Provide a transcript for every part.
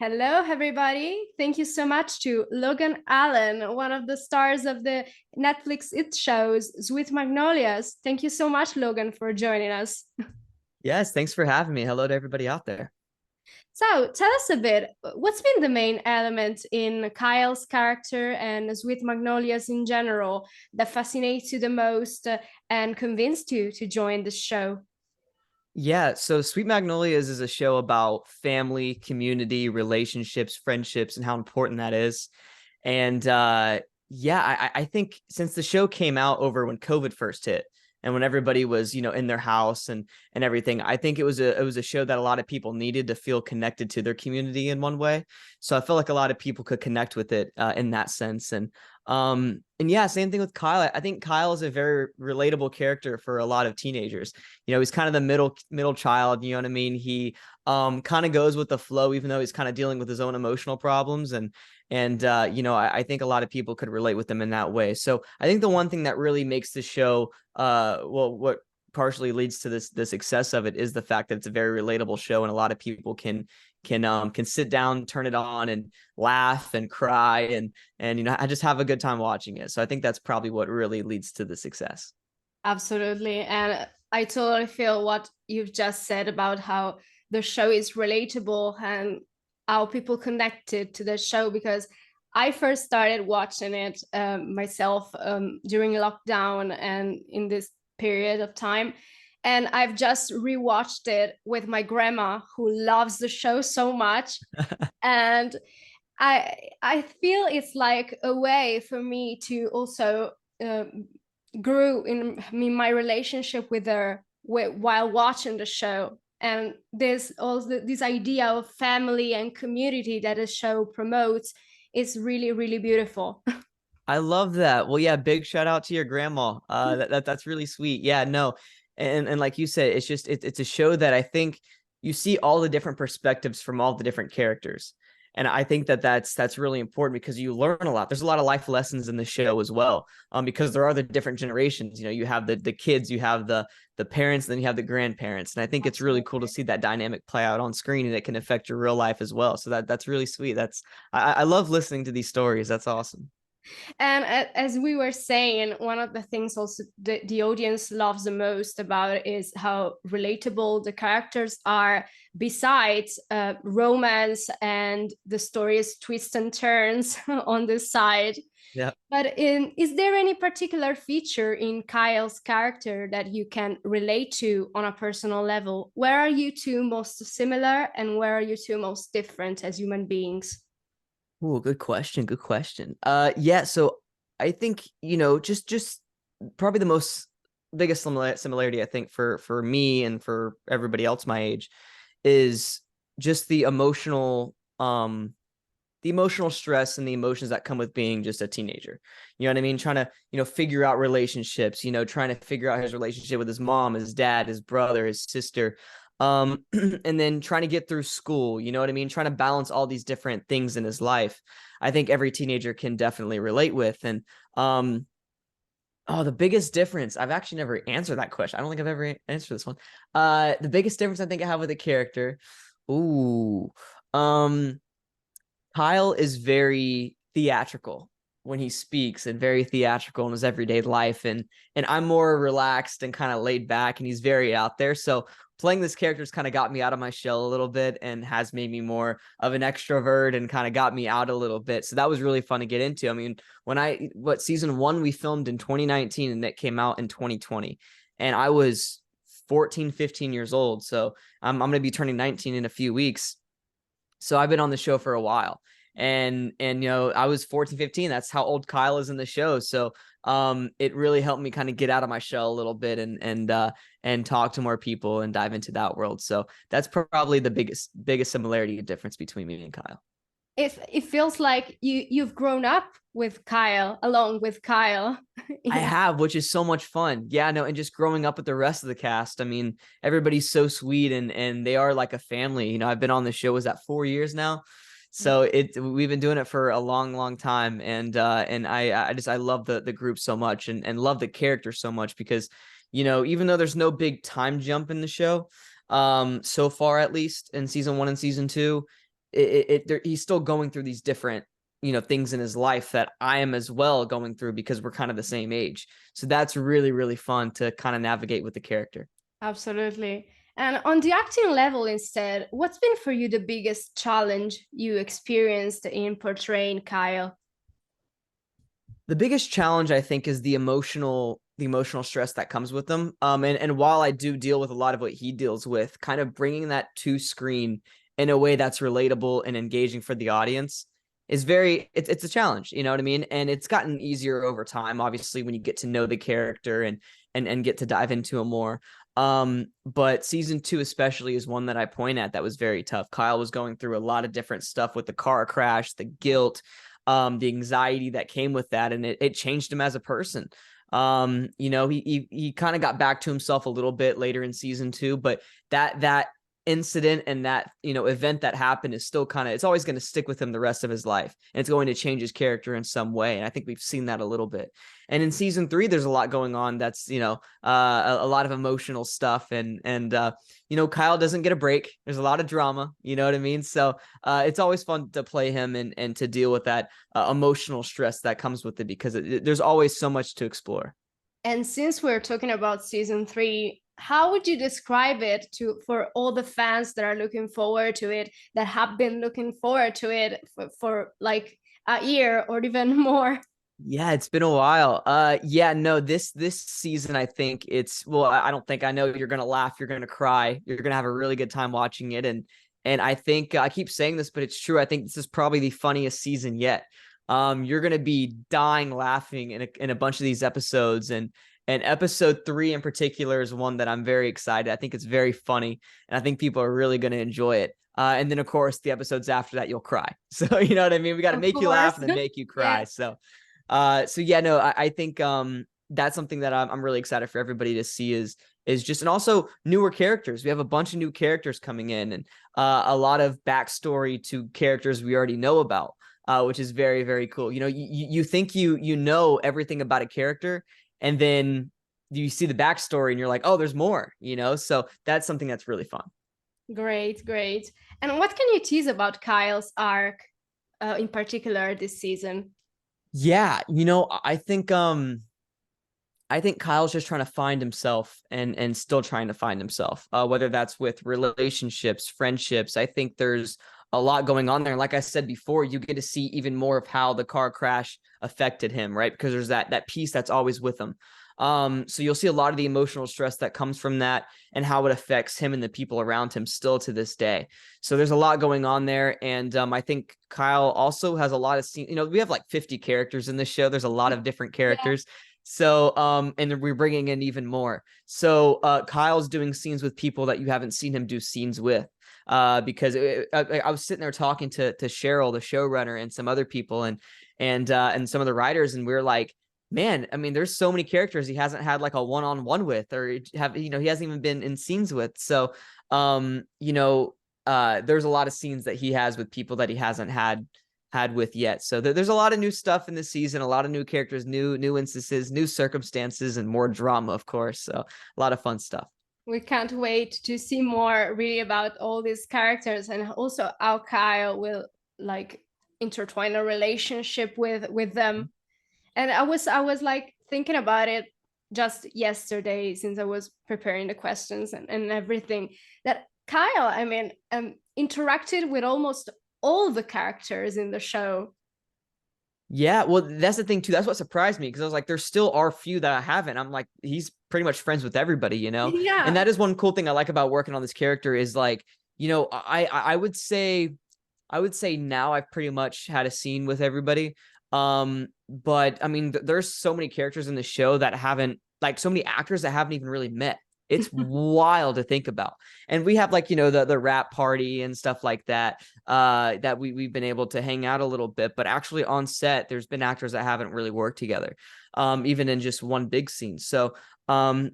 Hello, everybody. Thank you so much to Logan Allen, one of the stars of the Netflix It shows, Sweet Magnolias. Thank you so much, Logan, for joining us. Yes, thanks for having me. Hello to everybody out there. So, tell us a bit, what's been the main element in Kyle's character and Sweet Magnolias in general that fascinates you the most and convinced you to join the show? Yeah, so Sweet Magnolias is a show about family, community, relationships, friendships, and how important that is. And yeah, I think since the show came out over when COVID first hit and when everybody was, in their house and everything, I think it was a show that a lot of people needed to feel connected to their community in one way. So I felt like a lot of people could connect with it in that sense. And yeah, same thing with Kyle. I think Kyle is a very relatable character for a lot of teenagers. He's kind of the middle child, you know what I mean? He kind of goes with the flow, even though he's kind of dealing with his own emotional problems. I think a lot of people could relate with him in that way. So I think the one thing that really makes the show, what partially leads to the success of it is the fact that it's a very relatable show, and a lot of people can sit down, turn it on, and laugh and cry and I just have a good time watching it. So I think that's probably what really leads to the success. Absolutely. And I totally feel what you've just said about how the show is relatable and how people connected to the show, because I first started watching it myself during lockdown and in this period of time. And I've just rewatched it with my grandma, who loves the show so much. And I feel it's like a way for me to also grew in my relationship with her while watching the show. And there's also this idea of family and community that the show promotes is really, really beautiful. I love that. Well, yeah, big shout out to your grandma. That's really sweet. Yeah, no. And like you said, it's a show that I think you see all the different perspectives from all the different characters. And I think that's really important because you learn a lot. There's a lot of life lessons in the show as well. Because there are the different generations. You have the kids, you have the parents, then you have the grandparents. And I think it's really cool to see that dynamic play out on screen, and it can affect your real life as well. So that's really sweet. I love listening to these stories. That's awesome. And as we were saying, one of the things also the audience loves the most about it is how relatable the characters are, besides romance and the story's twists and turns on this side. Yeah. Is there any particular feature in Kyle's character that you can relate to on a personal level? Where are you two most similar, and where are you two most different as human beings? Oh, good question. Good question. Yeah. So I think just probably the most biggest similarity I think for me and for everybody else my age is just the emotional stress and the emotions that come with being just a teenager. You know what I mean? Trying to, figure out relationships, trying to figure out his relationship with his mom, his dad, his brother, his sister. And then trying to get through school, you know what I mean? Trying to balance all these different things in his life. I think every teenager can definitely relate with. And oh, the biggest difference, I've actually never answered that question. I don't think I've ever answered this one. The biggest difference I think I have with a character. Ooh. Um, Kyle is very theatrical when he speaks, and very theatrical in his everyday life, and I'm more relaxed and kind of laid back, and he's very out there. So playing this character has kind of got me out of my shell a little bit and has made me more of an extrovert and kind of got me out a little bit. So that was really fun to get into. I mean, season 1 we filmed in 2019 and it came out in 2020, and I was 14, 15 years old. So I'm going to be turning 19 in a few weeks. So I've been on the show for a while, and I was 14, 15. That's how old Kyle is in the show. So it really helped me kind of get out of my shell a little bit and talk to more people and dive into that world. So that's probably the biggest similarity and difference between me and Kyle. It feels like you've grown up with Kyle, along with Kyle. I Yeah. have, which is so much fun. Yeah, no, and just growing up with the rest of the cast. I mean, everybody's so sweet, and they are like a family. I've been on the show, was that 4 years now? So we've been doing it for a long, long time. And I love the group so much, and love the character so much, because, even though there's no big time jump in the show, so far, at least in season 1 and season 2, he's still going through these different, things in his life that I am as well going through, because we're kind of the same age. So that's really, really fun to kind of navigate with the character. Absolutely. And on the acting level instead, what's been for you the biggest challenge you experienced in portraying Kyle? The biggest challenge, I think, is the emotional stress that comes with them. And while I do deal with a lot of what he deals with, kind of bringing that to screen in a way that's relatable and engaging for the audience is it's a challenge, you know what I mean? And it's gotten easier over time, obviously, when you get to know the character and get to dive into him more. But season 2 especially is one that I point at that was very tough. Kyle was going through a lot of different stuff with the car crash, the guilt, the anxiety that came with that, and it changed him as a person. He kind of got back to himself a little bit later in season 2, but that incident and that, event that happened is still it's always going to stick with him the rest of his life, and it's going to change his character in some way. And I think we've seen that a little bit. And in season 3, there's a lot going on that's, a lot of emotional stuff, and Kyle doesn't get a break. There's a lot of drama, you know what I mean? So it's always fun to play him and to deal with that emotional stress that comes with it, because there's always so much to explore. And since we're talking about season 3, how would you describe it for all the fans that are looking forward to it, that have been looking forward to it for like a year or even more? Yeah, it's been a while. No, this season, I think I don't think, I know you're gonna laugh, you're gonna cry, you're gonna have a really good time watching it, and I think I keep saying this, but it's true. I think this is probably the funniest season yet. You're gonna be dying laughing in a bunch of these episodes, and episode 3 in particular is one that I'm very excited. I think it's very funny, and I think people are really gonna enjoy it. And then of course the episodes after that you'll cry. So you know what I mean? We got to make you laugh and then make you cry. Yeah. I think that's something that I'm really excited for everybody to see is just, and also newer characters. We have a bunch of new characters coming in, and a lot of backstory to characters we already know about, which is very, very cool. You think you know everything about a character, and then you see the backstory and you're like, oh, there's more, so that's something that's really fun. Great. And what can you tease about Kyle's arc in particular this season? Yeah, I think Kyle's just trying to find himself and still trying to find himself, whether that's with relationships, friendships. I think there's a lot going on there. And like I said before, you get to see even more of how the car crash affected him, right? Because there's that piece that's always with him. So you'll see a lot of the emotional stress that comes from that and how it affects him and the people around him still to this day. So there's a lot going on there. And I think Kyle also has a lot of scenes. We have like 50 characters in this show. There's a lot of different characters. Yeah. So, and we're bringing in even more. So Kyle's doing scenes with people that you haven't seen him do scenes with. Because I was sitting there talking to Cheryl, the showrunner, and some other people and some of the writers, and we were like, man, I mean, there's so many characters he hasn't had like a one-on-one with, or he hasn't even been in scenes with. So, there's a lot of scenes that he has with people that he hasn't had with yet. So there's a lot of new stuff in this season, a lot of new characters, new instances, new circumstances, and more drama, of course. So a lot of fun stuff. We can't wait to see more really about all these characters, and also how Kyle will like intertwine a relationship with them. And I was like thinking about it just yesterday, since I was preparing the questions and everything, that Kyle, I mean, interacted with almost all the characters in the show. Yeah, well, that's the thing too. That's what surprised me, because I was like, there still are few that I haven't. I'm like, he's pretty much friends with everybody, Yeah. And that is one cool thing I like about working on this character is like, I would say now I've pretty much had a scene with everybody. But I mean, there's so many characters in the show that haven't, like, so many actors that haven't even really met. It's wild to think about. And we have like, the rap party and stuff like that, that we've been able to hang out a little bit, but actually on set, there's been actors that haven't really worked together. even in just one big scene. So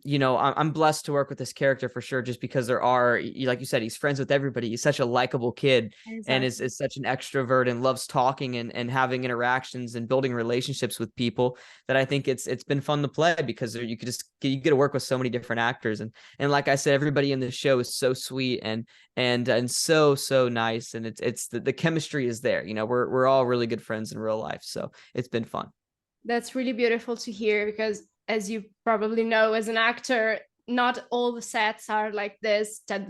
you know, I'm blessed to work with this character for sure, just because there are, like you said, he's friends with everybody. He's such a likable kid and Exactly. is such an extrovert and loves talking and having interactions and building relationships with people, that I think it's been fun to play, because you get to work with so many different actors. And like I said, everybody in the show is so sweet and so nice. And it's the chemistry is there. You know, we're all really good friends in real life. So it's been fun. That's really beautiful to hear, because as you probably know, as an actor, not all the sets are like this, that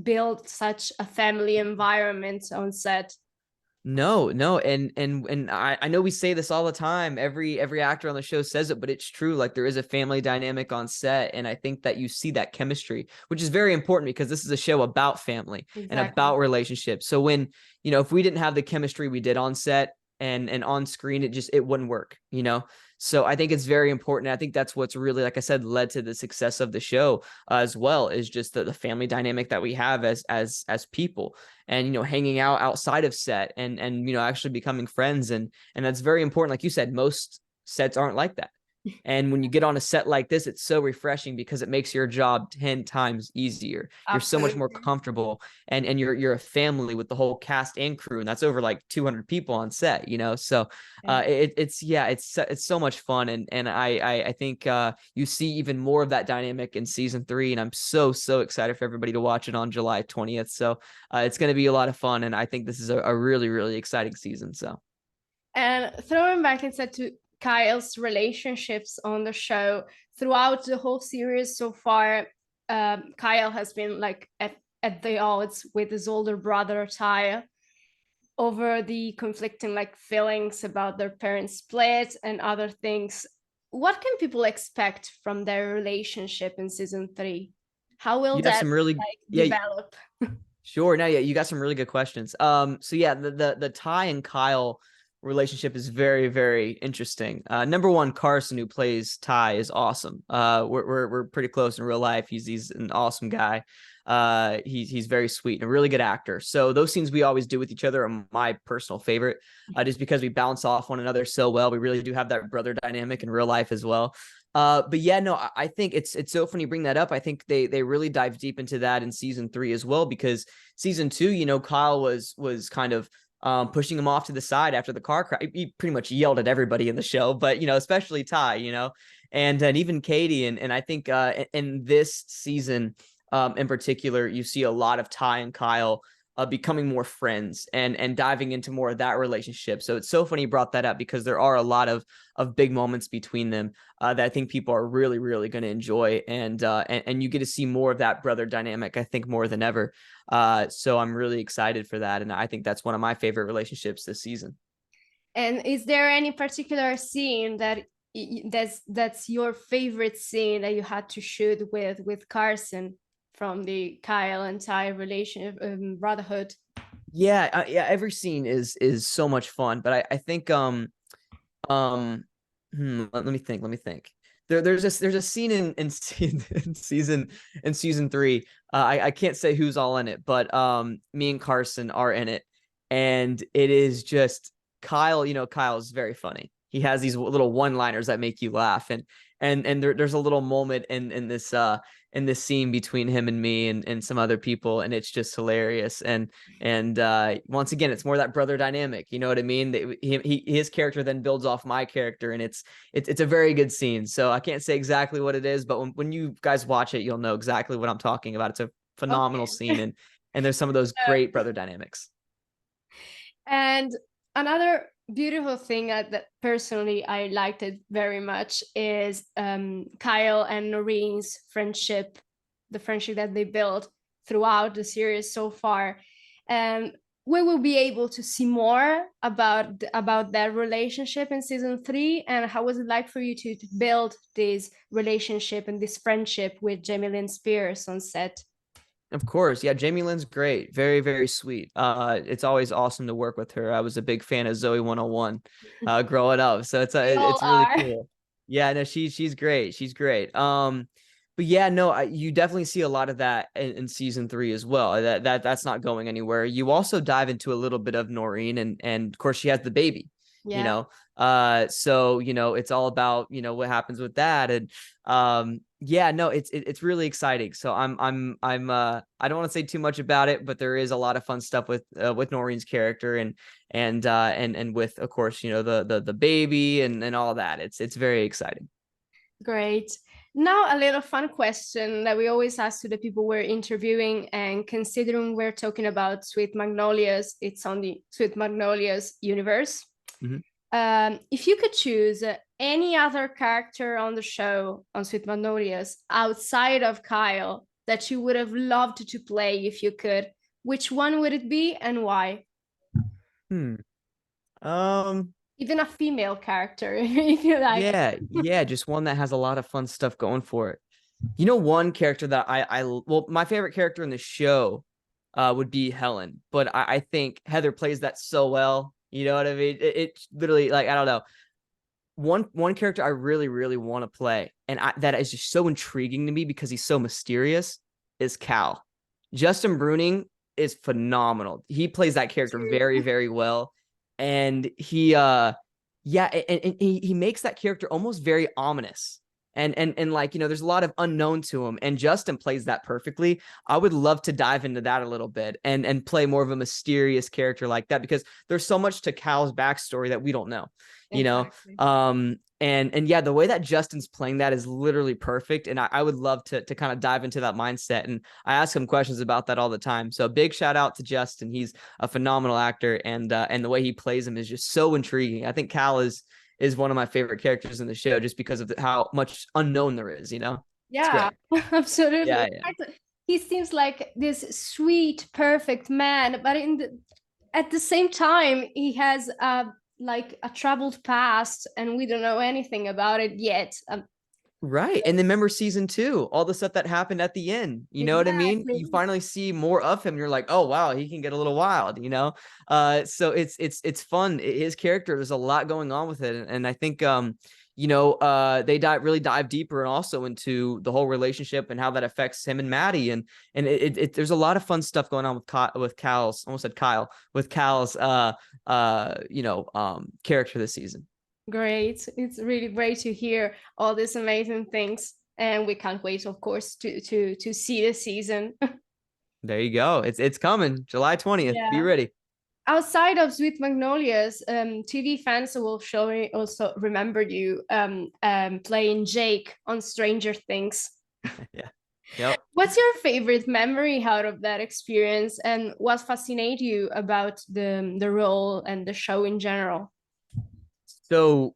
build such a family environment on set. No, and I know we say this all the time. Every actor on the show says it, but it's true. Like, there is a family dynamic on set, and I think that you see that chemistry, which is very important, because this is a show about family and Exactly. about relationships. So when, you know, if we didn't have the chemistry we did on set and on screen, it wouldn't work, you know. So I think it's very important. I think that's what's really, like I said, led to the success of the show, as well, is just the family dynamic that we have as people, and, you know, hanging out outside of set, and you know, actually becoming friends. And that's very important. Like you said, most sets aren't like that. And when you get on a set like this, it's so refreshing, because it makes your job 10 times easier. You're so much more Absolutely. comfortable, and you're a family with the whole cast and crew, and that's over like 200 people on set, you know. So Yeah. it's so much fun, and I think you see even more of that dynamic in season 3, and I'm so excited for everybody to watch it on July 20th. So it's going to be a lot of fun, and I think this is a really exciting season. So And throwing back instead to Kyle's relationships on the show, throughout the whole series so far, Kyle has been like at the odds with his older brother Ty, over the conflicting like feelings about their parents' split and other things. What can people expect from their relationship in season 3? How will you have that some really, like yeah. develop? Sure. No, yeah, you got some really good questions. So yeah, the Ty and Kyle relationship is very interesting. Number one, Carson, who plays Ty, is awesome. We're pretty close in real life. He's an awesome guy. He's very sweet and a really good actor. So those scenes we always do with each other are my personal favorite, just because we bounce off one another so well. We really do have that brother dynamic in real life as well. But yeah, no, I think it's so funny you bring that up. I think they really dive deep into that in season 3 as well, because season 2, you know, Kyle was kind of pushing him off to the side after the car crash. He pretty much yelled at everybody in the show, but, you know, especially Ty, you know, and even Katie. And I think in this season in particular, you see a lot of Ty and Kyle becoming more friends and diving into more of that relationship. So it's so funny you brought that up, because there are a lot of big moments between them that I think people are really going to enjoy, and you get to see more of that brother dynamic, I think, more than ever. So I'm really excited for that, and I think that's one of my favorite relationships this season. And is there any particular scene that's your favorite scene that you had to shoot with Carson from the Kyle and Ty relationship, brotherhood? Yeah, every scene is so much fun, but I think let me think. There's a scene in season 3. I can't say who's all in it, but me and Carson are in it, and it is just Kyle. You know, Kyle's very funny. He has these little one-liners that make you laugh, and there's a little moment in this scene between him and me and some other people, and it's just hilarious. And once again, it's more that brother dynamic, you know what I mean? His character then builds off my character, and it's a very good scene. So I can't say exactly what it is, but when you guys watch it, you'll know exactly what I'm talking about. It's a phenomenal scene, Okay. and there's some of those great brother dynamics. And another beautiful thing that personally I liked it very much is Kyle and Noreen's friendship, the friendship that they built throughout the series so far. And we will be able to see more about that relationship in season 3. And how was it like for you to build this relationship and this friendship with Jamie Lynn Spears on set? Of course. Yeah, Jamie Lynn's great. Very sweet. It's always awesome to work with her. I was a big fan of Zoe 101 growing up. So We all it's really are. cool. Yeah, no, she's great. She's great. But yeah, no, you definitely see a lot of that in season 3 as well. That's not going anywhere. You also dive into a little bit of Noreen, and of course she has the baby. you Yeah. know. So it's all about what happens with that. And yeah, no, it's really exciting. So I'm I don't want to say too much about it, but there is a lot of fun stuff with Noreen's character, and with, of course, the baby and all that. It's very exciting. Great. Now, a little fun question that we always ask to the people we're interviewing, and considering we're talking about Sweet Magnolias, it's on the Sweet Magnolias universe. Mhm. If you could choose any other character on the show on Sweet Magnolias outside of Kyle that you would have loved to play if you could, which one would it be and why? Hmm. Um, Even a female character, if you like. yeah, just one that has a lot of fun stuff going for it. One character that well, my favorite character in the show would be Helen, but I think Heather plays that so well. You know what I mean? It literally, like, I don't know. One character I really, really want to play, and that is just so intriguing to me because he's so mysterious, is Cal. Justin Bruning is phenomenal. He plays that character very, very well. And he yeah, and he makes that character almost very ominous. And like, there's a lot of unknown to him, and Justin plays that perfectly. I would love to dive into that a little bit and play more of a mysterious character like that, because there's so much to Cal's backstory that we don't know. Exactly. And yeah, the way that Justin's playing that is literally perfect. And I would love to kind of dive into that mindset. And I ask him questions about that all the time. So big shout out to Justin. He's a phenomenal actor, and the way he plays him is just so intriguing. I think Cal is one of my favorite characters in the show, just because of how much unknown there is. It's Yeah, great. absolutely. Yeah, In yeah. fact, he seems like this sweet, perfect man, but at the same time, he has like a troubled past, and we don't know anything about it yet. Right. And then remember season 2, all the stuff that happened at the end. You know what I mean? Exactly. You finally see more of him. You're like, oh wow, he can get a little wild. So it's fun. His character, there's a lot going on with it. And I think they really dive deeper, and also into the whole relationship and how that affects him and Maddie. And there's a lot of fun stuff going on with Cal's, almost said Kyle, with Cal's character this season. Great. It's really great to hear all these amazing things, and we can't wait, of course, to see the season. There you go. It's coming July 20th. Be Yeah. ready. Outside of Sweet Magnolias, TV fans will surely also remember you playing Jake on Stranger Things. Yeah. Yep. What's your favorite memory out of that experience, and what fascinates you about the role and the show in general? So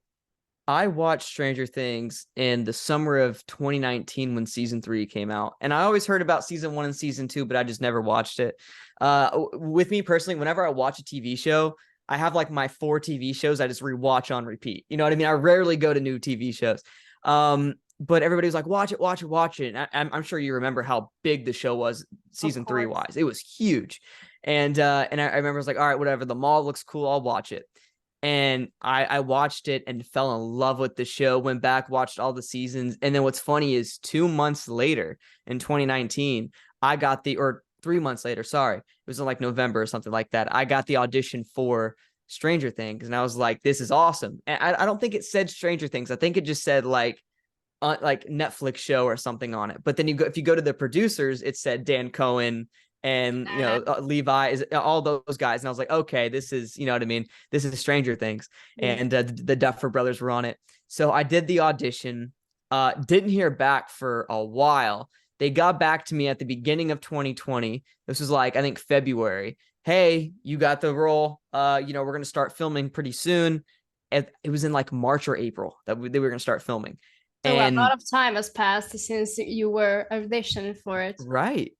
I watched Stranger Things in the summer of 2019 when season 3 came out. And I always heard about season 1 and season 2, but I just never watched it. With me personally, whenever I watch a TV show, I have like my 4 TV shows I just rewatch on repeat. You know what I mean? I rarely go to new TV shows. But everybody was like, watch it, watch it, watch it. And I'm sure you remember how big the show was season 3 wise. It was huge. And I remember I was like, all right, whatever. The mall looks cool. I'll watch it. And I watched it and fell in love with the show, went back, watched all the seasons. And then what's funny is 2 months later in 2019, or 3 months later, sorry, it was in like November or something like that, I got the audition for Stranger Things. And I was like, this is awesome. And I don't think it said Stranger Things. I think it just said like Netflix show or something on it. But then if you go to the producers, it said Dan Cohen and Levi, is all those guys. And I was like, okay, this is, you know what I mean? This is Stranger Things. Yeah. And the Duffer brothers were on it. So I did the audition, didn't hear back for a while. They got back to me at the beginning of 2020. This was like, I think February. Hey, you got the role. We're going to start filming pretty soon. It was in like March or April that they were going to start filming. So a lot of time has passed since you were auditioning for it. Right.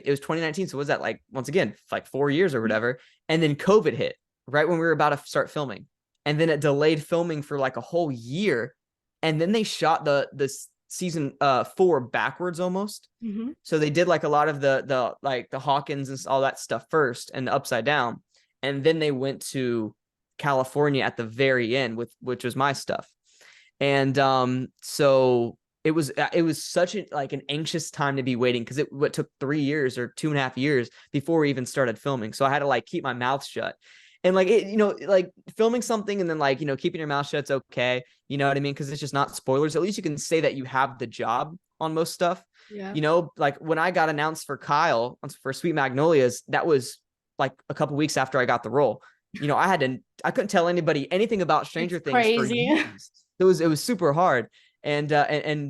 It was 2019. So what was that, like, once again, like 4 years or whatever. And then COVID hit right when we were about to start filming. And then it delayed filming for like a whole year. And then they shot the season 4 backwards almost. Mm-hmm. So they did like a lot of the Hawkins and all that stuff first and the upside down. And then they went to California at the very end which was my stuff. And so it was such an anxious time to be waiting, because it took 3 years or 2.5 years before we even started filming. So I had to like keep my mouth shut. And like it, like filming something and then like, keeping your mouth shut's okay. You know what I mean? Because it's just not spoilers. At least you can say that you have the job on most stuff. Yeah. Like when I got announced for Kyle for Sweet Magnolias, that was like a couple weeks after I got the role. I couldn't tell anybody anything about Stranger It's Things for crazy. years. It was super hard and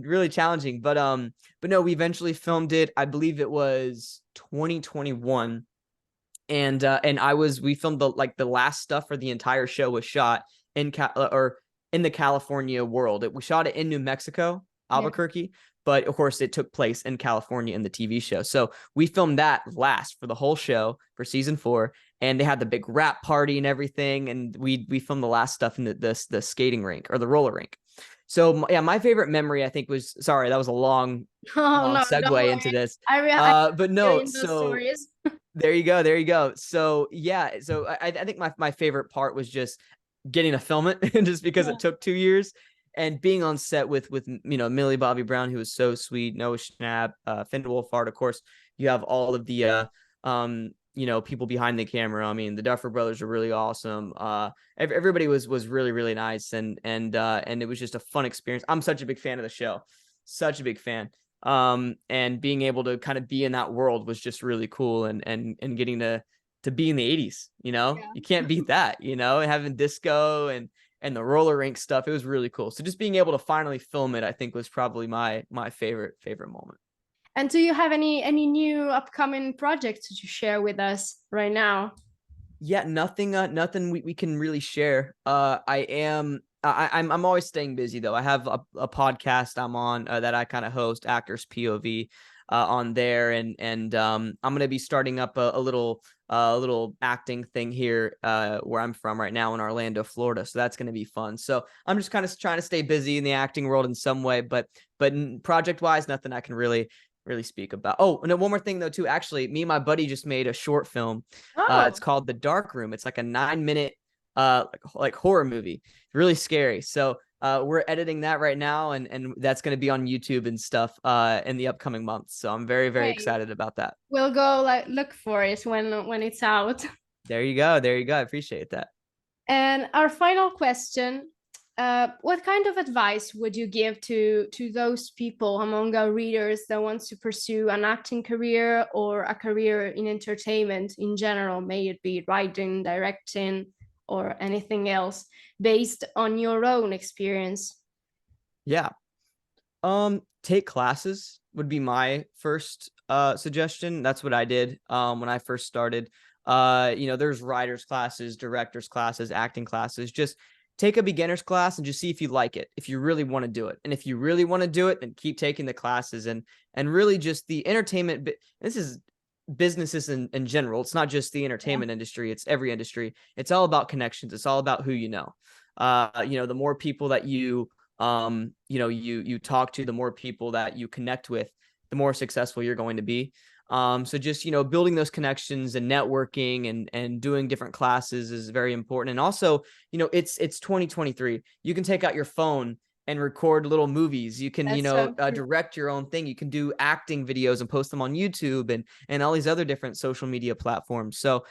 really challenging. But no, we eventually filmed it. I believe it was 2021. And we filmed the last stuff for the entire show was shot in the California world. We shot it in New Mexico, Albuquerque, but of course it took place in California in the TV show. So we filmed that last for the whole show for season 4, and they had the big rap party and everything. And we filmed the last stuff in the skating rink or the roller rink. So yeah, my favorite memory I think was, sorry, that was a long No, don't segue into worry. this. I But no, hearing those so stories. there you go. There you go. So yeah, so I think my favorite part was just getting to film it just because it took 2 years, and being on set with Millie Bobby Brown, who was so sweet, Noah Schnapp, Finn Wolfhard, of course. You have all of the people behind the camera. I mean, the Duffer Brothers are really awesome. Everybody was really, really nice, and it was just a fun experience. I'm such a big fan of the show, such a big fan. And being able to kind of be in that world was just really cool, and getting to be in the 80s. You can't beat that. And having disco and the roller rink stuff, it was really cool. So just being able to finally film it, I think, was probably my favorite moment. And do you have any new upcoming projects to share with us right now? Yeah, nothing we can really share. I'm always staying busy though. I have a podcast I'm on that I kind of host, Actors POV, on there, and I'm gonna be starting up a little acting thing here where I'm from right now in Orlando, Florida. So that's gonna be fun. So I'm just kind of trying to stay busy in the acting world in some way, but project wise, nothing I can really speak about. Oh, and then one more thing though too. Actually, me and my buddy just made a short film. Oh, It's called The Dark Room. It's like a 9-minute like horror movie. Really scary. So we're editing that right now, and that's going to be on YouTube and stuff in the upcoming months. So I'm very, very excited about that. we'll go look for it when it's out. There you go. There you go. I appreciate that. And our final question, what kind of advice would you give to those people among our readers that wants to pursue an acting career or a career in entertainment in general, may it be writing, directing, or anything else, based on your own experience? Yeah. Take classes would be my first suggestion. That's what I did when I first started. There's writers classes, directors classes, acting classes. Just take a beginner's class and just see if you like it, if you really want to do it. And if you really want to do it, then keep taking the classes, and really just the entertainment. This is businesses in general. It's not just the entertainment industry. It's every industry. It's all about connections. It's all about who you know. The more people that you talk to, the more people that you connect with, the more successful you're going to be. So just, building those connections and networking and doing different classes is very important. And also, it's 2023. You can take out your phone and record little movies. You can, direct your own thing. You can do acting videos and post them on YouTube and all these other different social media platforms. So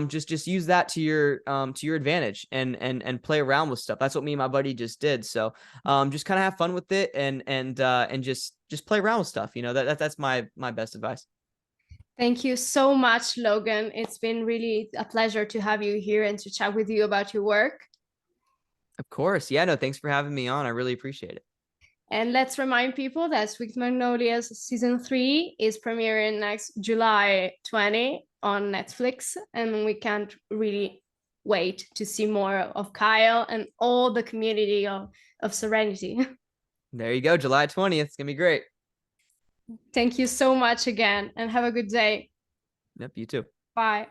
just use that to your advantage and play around with stuff. That's what me and my buddy just did. So just kind of have fun with it and just play around with stuff. That's my best advice. Thank you so much, Logan. It's been really a pleasure to have you here and to chat with you about your work. Of course. Yeah, no, thanks for having me on. I really appreciate it. And let's remind people that Sweet Magnolias season 3 is premiering next July 20 on Netflix. And we can't really wait to see more of Kyle and all the community of Serenity. There you go. July 20th. It's going to be great. Thank you so much again, and have a good day. Yep, you too. Bye.